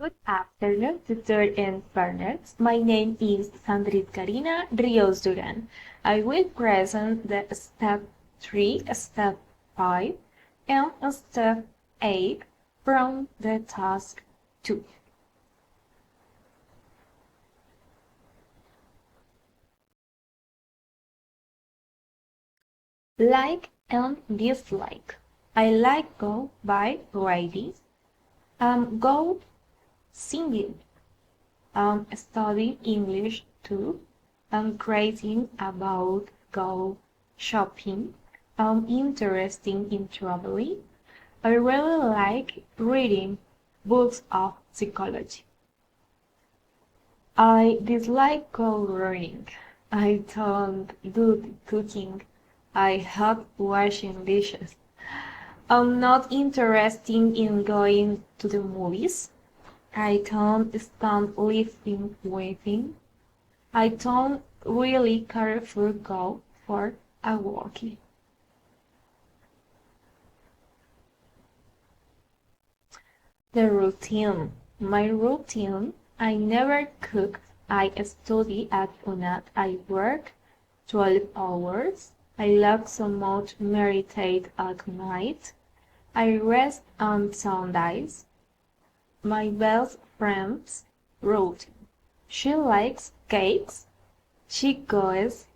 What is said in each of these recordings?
Good afternoon, tutor and partners. My name is Sandrit Karina Rios Duran. I will present the step 3, step 5, and step 8 from the task 2. Like and dislike. I like go by writing. Go singing. Studying English too. Creating about go shopping. Interesting in traveling. I really like reading books of psychology. I dislike coloring. I don't do the cooking. I hate washing dishes. I'm not interested in going to the movies. I don't stand lifting waiting. I don't really care for go for a walking. The routine. My routine. I never cook. I study at UNAT. I work 12 hours. I love so much meditate at night. I rest on Sundays. My best friend's routine. She likes cakes. She goes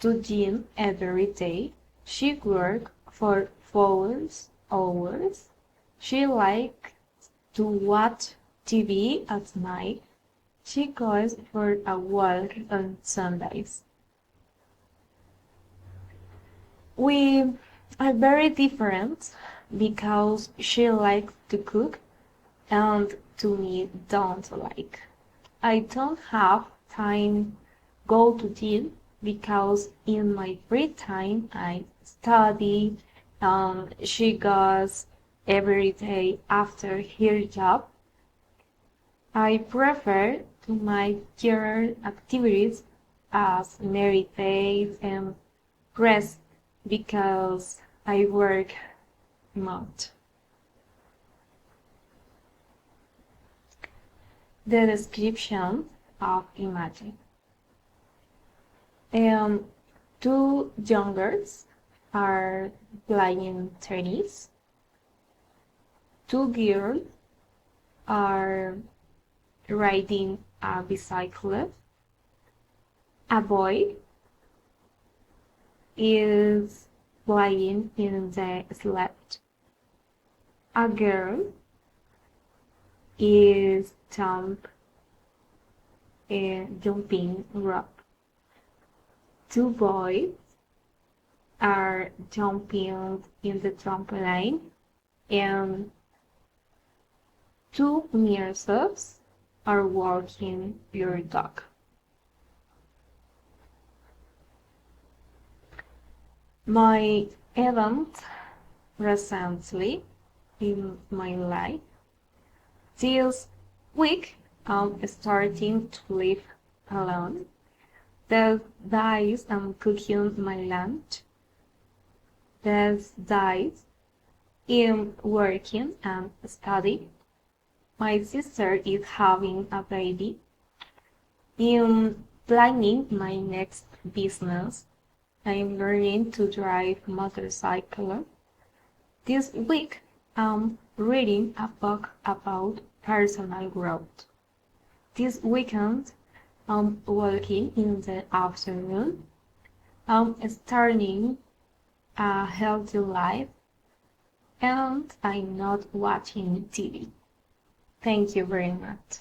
to gym every day. She works for 4 hours. She likes to watch TV at night. She goes for a walk on Sundays. We are very different because she likes to cook and to me don't like. I don't have time go to gym because in my free time I study. She goes every day after her job. I prefer to make other activities as meditate and rest because I work much. The description of imagine. Two young girls are playing tennis. Two girls are riding a bicycle. A boy is playing in the sled. A girl is jumping rope. Two boys are jumping in the trampoline, and two nurses are walking their dog. My event recently in my life. This week I'm starting to live alone. These days I'm cooking my lunch. These days I'm working and studying. My sister is having a baby. I'm planning my next business. I'm learning to drive motorcycle. This week I'm reading a book about personal growth. This weekend I'm walking in the afternoon. I'm starting a healthy life and I'm not watching TV. Thank you very much.